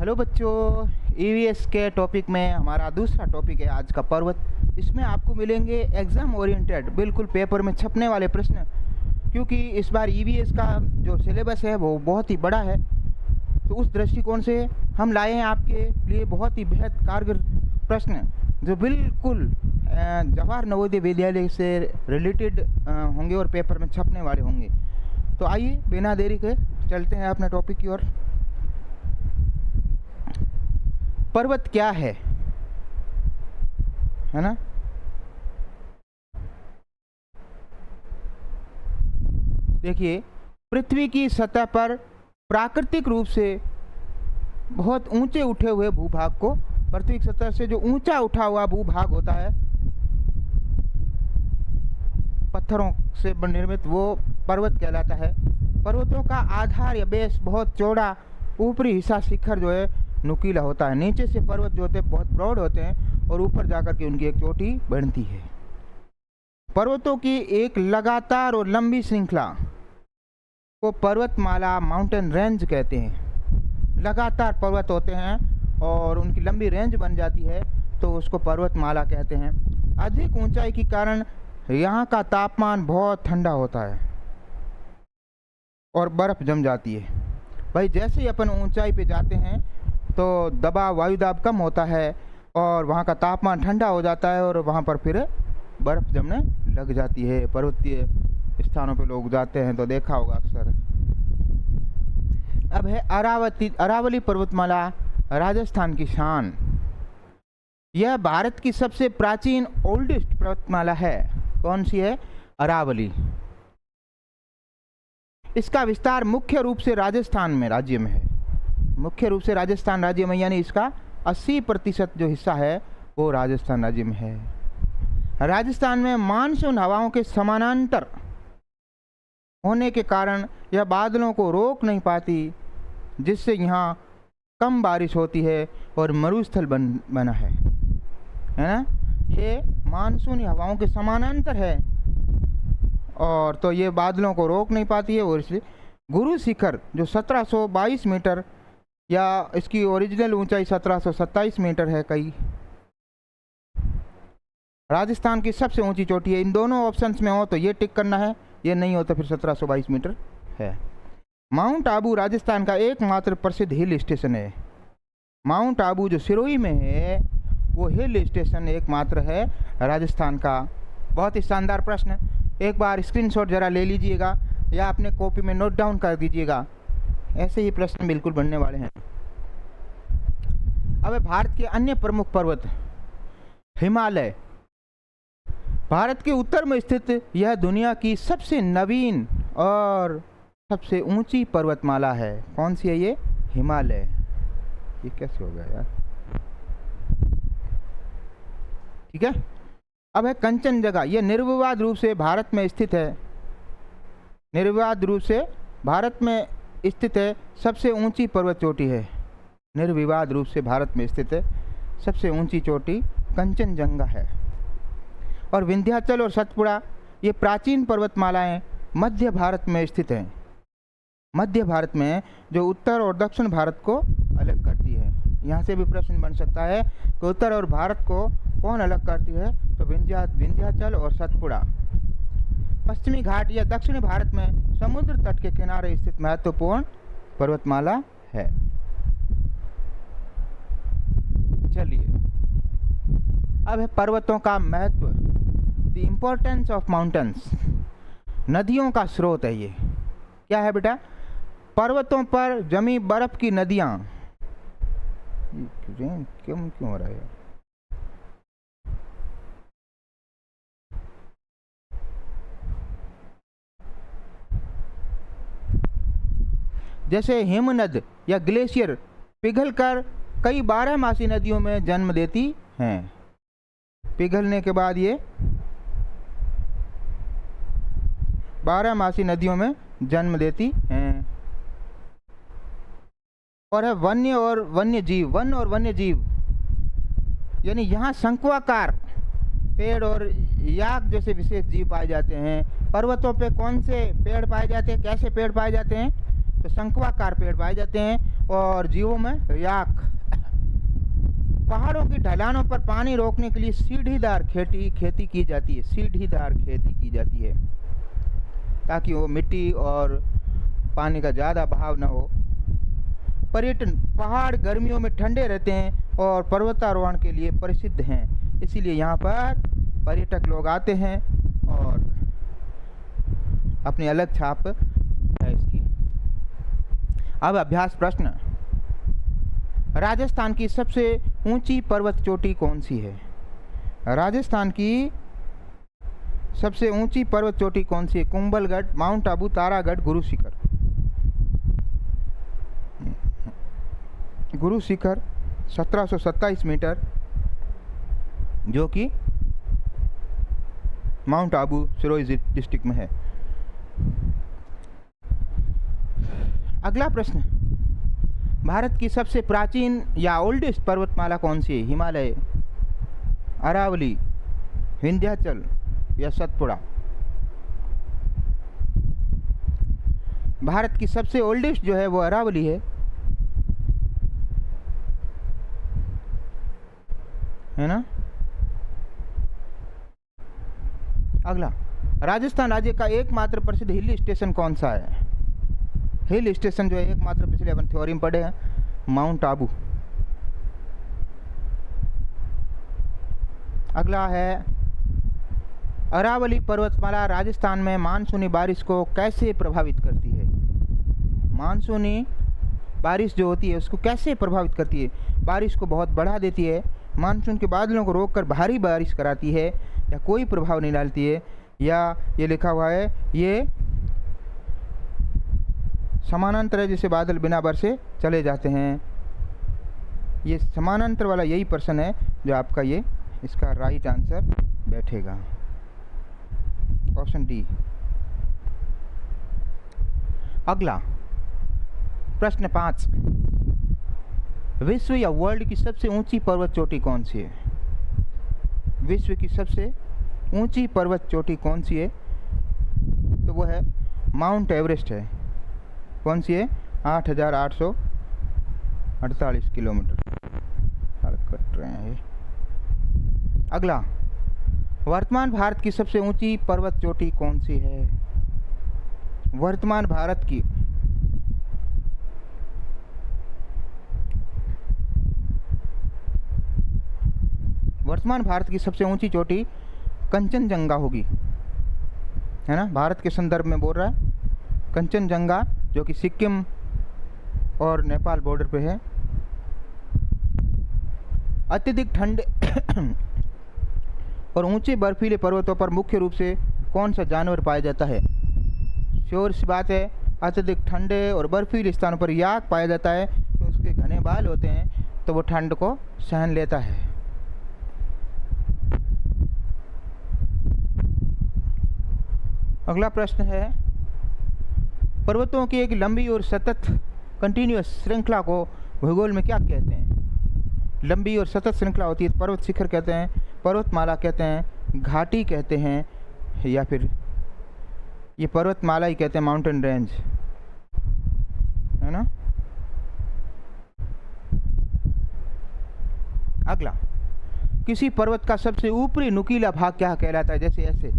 Hello बच्चों, EVS के topic में हमारा दूसरा टॉपिक है आज का पर्वत। इसमें आपको मिलेंगे एग्ज़ाम ओरिएंटेड, बिल्कुल पेपर में छपने वाले प्रश्न, क्योंकि इस बार ईवीएस का जो सिलेबस है वो बहुत ही बड़ा है। तो उस दृष्टिकोण से हम लाए हैं आपके लिए बहुत ही बेहद कारगर प्रश्न जो बिल्कुल जवाहर नवोदय विद्यालय से रिलेटेड होंगे और पेपर में छपने वाले होंगे। तो आइए बिना देरी के चलते हैं अपने टॉपिक की ओर। पर्वत क्या है ना? देखिए, पृथ्वी की सतह पर प्राकृतिक रूप से बहुत ऊंचे उठे हुए भूभाग को, पृथ्वी की सतह से जो ऊंचा उठा हुआ भूभाग होता है पत्थरों से निर्मित, वो पर्वत कहलाता है। पर्वतों का आधार या बेस बहुत चौड़ा, ऊपरी हिस्सा शिखर जो है नुकीला होता है। नीचे से पर्वत जो होते हैं बहुत ब्रॉड होते हैं और ऊपर जाकर के उनकी एक चोटी बनती है। पर्वतों की एक लगातार और लंबी श्रृंखला को पर्वतमाला, माउंटेन रेंज कहते हैं। लगातार पर्वत होते हैं और उनकी लंबी रेंज बन जाती है तो उसको पर्वतमाला कहते हैं। अधिक ऊंचाई के कारण यहाँ का तापमान बहुत ठंडा होता है और बर्फ जम जाती है। भाई, जैसे ही अपन ऊंचाई पे जाते हैं तो दबाव, वायुदाब कम होता है और वहाँ का तापमान ठंडा हो जाता है और वहाँ पर फिर बर्फ़ जमने लग जाती है। पर्वतीय स्थानों पे लोग जाते हैं तो देखा होगा अक्सर। अब है अरावली पर्वतमाला, राजस्थान की शान। यह भारत की सबसे प्राचीन ओल्डेस्ट पर्वतमाला है। कौन सी है? अरावली। इसका विस्तार मुख्य रूप से राजस्थान में राज्य में है। मुख्य रूप से राजस्थान राज्य में, यानी इसका 80% जो हिस्सा है वो राजस्थान राज्य में है। राजस्थान में मानसून हवाओं के समानांतर होने के कारण यह बादलों को रोक नहीं पाती, जिससे यहाँ कम बारिश होती है और मरुस्थल बना है ना? ये मानसूनी हवाओं के समानांतर है और तो ये बादलों को रोक नहीं पाती है। और इसलिए गुरु शिखर जो 1722 मीटर, या इसकी ओरिजिनल ऊंचाई 1727 मीटर है, कई राजस्थान की सबसे ऊंची चोटी है। इन दोनों ऑप्शंस में हो तो ये टिक करना है, ये नहीं हो तो फिर 1722 मीटर है। माउंट आबू राजस्थान का एकमात्र प्रसिद्ध हिल स्टेशन है। माउंट आबू जो सिरोही में है वो हिल स्टेशन एकमात्र है राजस्थान का। बहुत ही शानदार प्रश्न, एक बार स्क्रीनशॉट जरा ले लीजिएगा या अपने कॉपी में नोट डाउन कर दीजिएगा। ऐसे ही प्रश्न बिल्कुल बनने वाले हैं। अब भारत के अन्य प्रमुख पर्वत। हिमालय भारत के उत्तर में स्थित यह दुनिया की सबसे नवीन और सबसे ऊंची पर्वतमाला है। कौन सी है ये? हिमालय। ये कैसे हो गया यार? ठीक है। अब है कंचनजंगा। यह निर्विवाद रूप से भारत में स्थित है। निर्विवाद रूप से भारत में स्थित है सबसे ऊंची पर्वत चोटी है। निर्विवाद रूप से भारत में स्थित है सबसे ऊंची चोटी कंचनजंगा है। और विंध्याचल और सतपुड़ा ये प्राचीन पर्वतमालाएं मध्य भारत में स्थित हैं। मध्य भारत में जो उत्तर और दक्षिण भारत को अलग करती है। यहाँ से भी प्रश्न बन सकता है कि उत्तर और भारत को कौन अलग करती है? तो विंध्याचल और सतपुड़ा। पश्चिमी घाट या दक्षिणी भारत में समुद्र तट के किनारे स्थित महत्वपूर्ण पर्वतमाला है। चलिए, अब है पर्वतों का महत्व। The importance of mountains. नदियों का स्रोत है ये। क्या है बेटा? पर्वतों पर जमी बर्फ की नदियां। क्यों हो रहा है? जैसे हिमनद या ग्लेशियर पिघलकर कई 12मासी नदियों में जन्म देती हैं। पिघलने के बाद ये 12मासी नदियों में जन्म देती हैं। और है वन्य और वन्य जीव। वन और वन्य जीव यानी यहाँ शंक्वाकार पेड़ और याक जैसे विशेष जीव पाए जाते हैं। पर्वतों पे कौन से पेड़ पाए जाते हैं? कैसे पेड़ पाए जाते हैं? तो शंक्वाकार पेड़ पाए जाते हैं। और जीवों में याक। पहाड़ों की ढलानों पर पानी रोकने के लिए सीढ़ीदार खेती की जाती है, सीढ़ीदार खेती की जाती है, ताकि वो मिट्टी और पानी का ज़्यादा बहाव न हो। पर्यटन, पहाड़ गर्मियों में ठंडे रहते हैं और पर्वतारोहण के लिए प्रसिद्ध हैं, इसीलिए यहाँ पर पर्यटक लोग आते हैं और अपनी अलग छाप है इसकी। अब अभ्यास प्रश्न, राजस्थान की सबसे ऊंची पर्वत चोटी कौन सी है? राजस्थान की सबसे ऊंची पर्वत चोटी कौन सी है? कुंभलगढ़, माउंट आबू, तारागढ़, गुरु शिखर। गुरु शिखर 1727 मीटर, जो कि माउंट आबू सिरोही डिस्ट्रिक्ट में है। अगला प्रश्न, भारत की सबसे प्राचीन या ओल्डेस्ट पर्वतमाला कौन सी है? हिमालय, अरावली, विंध्याचल या सतपुड़ा? भारत की सबसे ओल्डेस्ट जो है वो अरावली है ना। अगला, राजस्थान राज्य का एकमात्र प्रसिद्ध हिल स्टेशन कौन सा है? हिल स्टेशन जो है एकमात्र, पिछले अपन थ्योरी में पढ़े हैं, माउंट आबू। अगला है, अरावली पर्वतमाला राजस्थान में मानसूनी बारिश को कैसे प्रभावित करती है? मानसूनी बारिश जो होती है उसको कैसे प्रभावित करती है? बारिश को बहुत बढ़ा देती है, मानसून के बादलों को रोककर भारी बारिश कराती है, या कोई प्रभाव नहीं डालती है, या ये लिखा हुआ है ये समानांतर है, जैसे बादल बिना बरसे चले जाते हैं। ये समानांतर वाला यही प्रश्न है जो आपका ये इसका राइट आंसर बैठेगा, ऑप्शन डी। अगला प्रश्न 5, विश्व या वर्ल्ड की सबसे ऊंची पर्वत चोटी कौन सी है? विश्व की सबसे ऊंची पर्वत चोटी कौन सी है? तो वो है माउंट एवरेस्ट है। कौन सी है? 8,848 किलोमीटर कट रहे हैं। अगला, वर्तमान भारत की सबसे ऊंची पर्वत चोटी कौन सी है? वर्तमान भारत की सबसे ऊंची चोटी कंचनजंगा होगी, है ना। भारत के संदर्भ में बोल रहा है। कंचनजंगा जो कि सिक्किम और नेपाल बॉर्डर पे है। अत्यधिक ठंड और ऊंचे बर्फीले पर्वतों पर मुख्य रूप से कौन सा जानवर पाया जाता है? श्योर सी बात है, अत्यधिक ठंडे और बर्फीले स्थानों पर याक पाया जाता है, तो उसके घने बाल होते हैं तो वो ठंड को सहन लेता है। अगला प्रश्न है, पर्वतों की एक लंबी और सतत कंटिन्यूअस श्रृंखला को भूगोल में क्या कहते हैं? लंबी और सतत श्रृंखला होती है, पर्वत शिखर कहते हैं, पर्वतमाला कहते हैं, घाटी कहते हैं, या फिर ये पर्वतमाला ही कहते हैं, माउंटेन रेंज, है ना। अगला, किसी पर्वत का सबसे ऊपरी नुकीला भाग क्या कहलाता है? जैसे ऐसे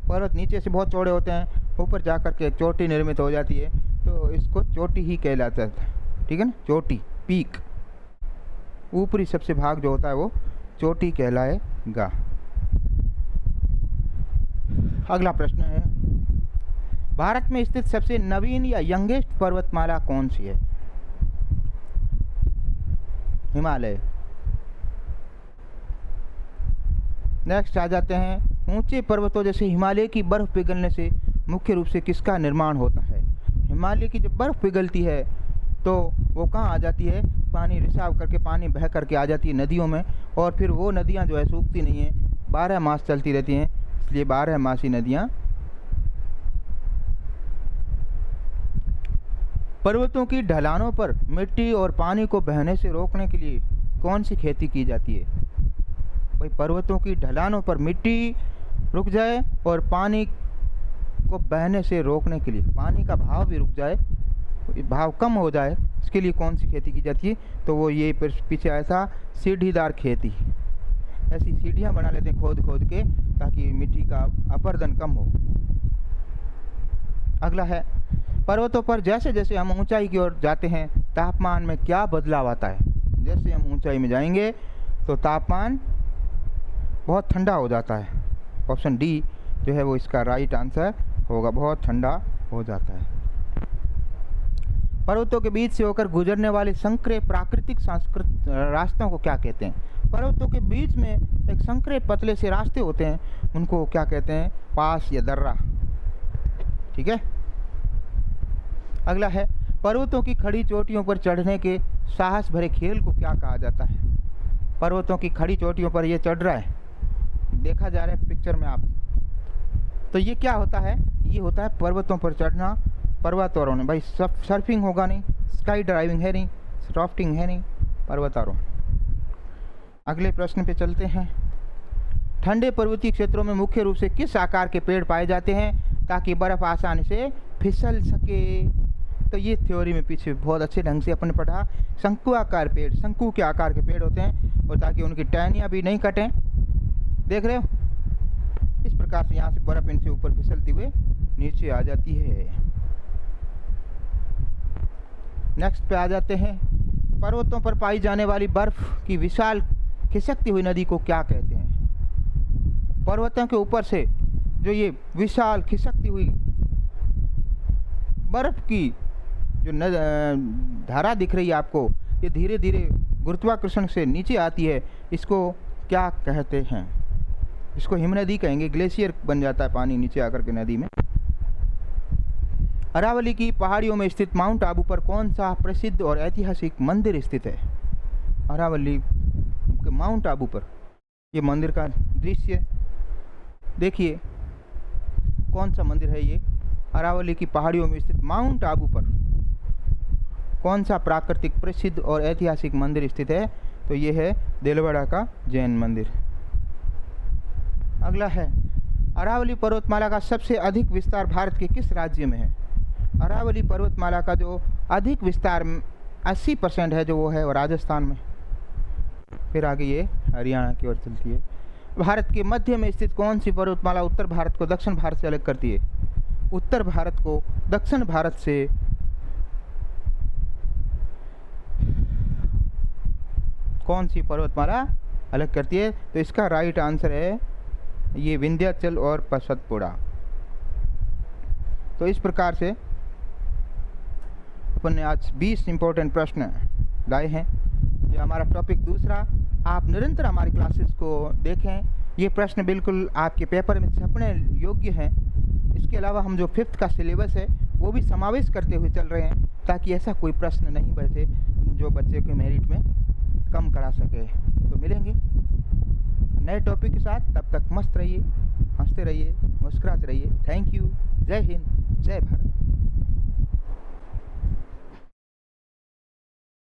पर्वत नीचे से बहुत चौड़े होते हैं, ऊपर जाकर के एक चोटी निर्मित हो जाती है, तो इसको चोटी ही कहलाता है, ठीक है ना। चोटी, पीक, ऊपरी सबसे भाग जो होता है वो चोटी कहलाएगा। अगला प्रश्न है, भारत में स्थित सबसे नवीन या यंगेस्ट पर्वतमाला कौन सी है? हिमालय। नेक्स्ट आ जाते हैं, ऊंचे पर्वतों जैसे हिमालय की बर्फ पिघलने से मुख्य रूप से किसका निर्माण होता है? हिमालय की जब बर्फ पिघलती है तो वो कहाँ आ जाती है? पानी रिसाव करके, पानी बह करके आ जाती है नदियों में, और फिर वो नदियाँ जो है सूखती नहीं हैं, 12 मास चलती रहती हैं, इसलिए 12 मासी नदियाँ। पर्वतों की ढलानों पर मिट्टी और पानी को बहने से रोकने के लिए कौन सी खेती की जाती है? भाई, पर्वतों की ढलानों पर मिट्टी रुक जाए और पानी को बहने से रोकने के लिए, पानी का बहाव भी रुक जाए, भाव कम हो जाए, इसके लिए कौन सी खेती की जाती है? तो वो ये पीछे आया था, सीढ़ीदार खेती। ऐसी सीढ़ियाँ बना लेते हैं खोद खोद के, ताकि मिट्टी का अपरदन कम हो। अगला है, पर्वतों पर जैसे जैसे हम ऊंचाई की ओर जाते हैं तापमान में क्या बदलाव आता है? जैसे हम ऊंचाई में जाएंगे तो तापमान बहुत ठंडा हो जाता है। ऑप्शन डी जो है वो इसका राइट आंसर होगा, बहुत ठंडा हो जाता है। पर्वतों के बीच से होकर गुजरने वाले संकरे प्राकृतिक सांस्कृतिक रास्तों को क्या कहते हैं? पर्वतों के बीच में एक संकरे पतले से रास्ते होते हैं, उनको क्या कहते हैं? पास या दर्रा। ठीक है। अगला है, पर्वतों की खड़ी चोटियों पर चढ़ने के साहस भरे खेल को क्या कहा जाता है? पर्वतों की खड़ी चोटियों पर ये चढ़ रहा है, देखा जा रहा है पिक्चर में आप, तो ये क्या होता है? ये होता है पर्वतों पर चढ़ना, पर्वतारोहण। भाई सर्फिंग होगा नहीं, स्काई ड्राइविंग है नहीं, राफ्टिंग है नहीं, पर्वतारोहण। अगले प्रश्न पे चलते हैं। ठंडे पर्वतीय क्षेत्रों में मुख्य रूप से किस आकार के पेड़ पाए जाते हैं ताकि बर्फ आसानी से फिसल सके? तो ये थ्योरी में पीछे बहुत अच्छे ढंग से अपन ने पढ़ा। शंकु आकार पेड़, शंकु के आकार के पेड़ होते हैं, और ताकि उनकी टहनियाँ भी नहीं कटें, देख रहे हो, इस प्रकार से यहाँ से बर्फ इनसे ऊपर फिसलती हुए नीचे आ जाती है। नेक्स्ट पे आ जाते हैं। पर्वतों पर पाई जाने वाली बर्फ की विशाल खिसकती हुई नदी को क्या कहते हैं? पर्वतों के ऊपर से जो ये विशाल खिसकती हुई बर्फ की जो धारा दिख रही है आपको, ये धीरे धीरे गुरुत्वाकर्षण से नीचे आती है, इसको क्या कहते हैं? इसको हिमनदी कहेंगे, ग्लेशियर बन जाता है पानी नीचे आकर के नदी में। अरावली की पहाड़ियों में स्थित माउंट आबू पर कौन सा प्रसिद्ध और ऐतिहासिक मंदिर स्थित है? अरावली के माउंट आबू पर ये मंदिर का दृश्य देखिए, कौन सा मंदिर है ये? अरावली की पहाड़ियों में स्थित माउंट आबू पर कौन सा प्राकृतिक प्रसिद्ध और ऐतिहासिक मंदिर स्थित है? तो ये है देलवाड़ा का जैन मंदिर। अगला है, अरावली पर्वतमाला का सबसे अधिक विस्तार भारत के किस राज्य में है? अरावली पर्वतमाला का जो अधिक विस्तार 80% है, जो वो है राजस्थान में। फिर आगे ये हरियाणा की ओर चलती है। भारत के मध्य में स्थित कौन सी पर्वतमाला उत्तर भारत को दक्षिण भारत से अलग करती है? उत्तर भारत को दक्षिण भारत से कौन सी पर्वतमाला अलग करती है? तो इसका राइट आंसर है ये विंध्याचल और सतपुड़ा। तो इस प्रकार से अपन ने आज 20 इंपॉर्टेंट प्रश्न लाए हैं। ये हमारा टॉपिक दूसरा। आप निरंतर हमारी क्लासेस को देखें, ये प्रश्न बिल्कुल आपके पेपर में छपने योग्य हैं। इसके अलावा हम जो 5th का सिलेबस है वो भी समावेश करते हुए चल रहे हैं, ताकि ऐसा कोई प्रश्न नहीं बचे जो बच्चे को मेरिट में कम करा सके। तो मिलेंगे नए टॉपिक के साथ, तब तक मस्त रहिए, हंसते रहिए, मुस्कुराते रहिए। Thank you. जय हिंद, जय भारत।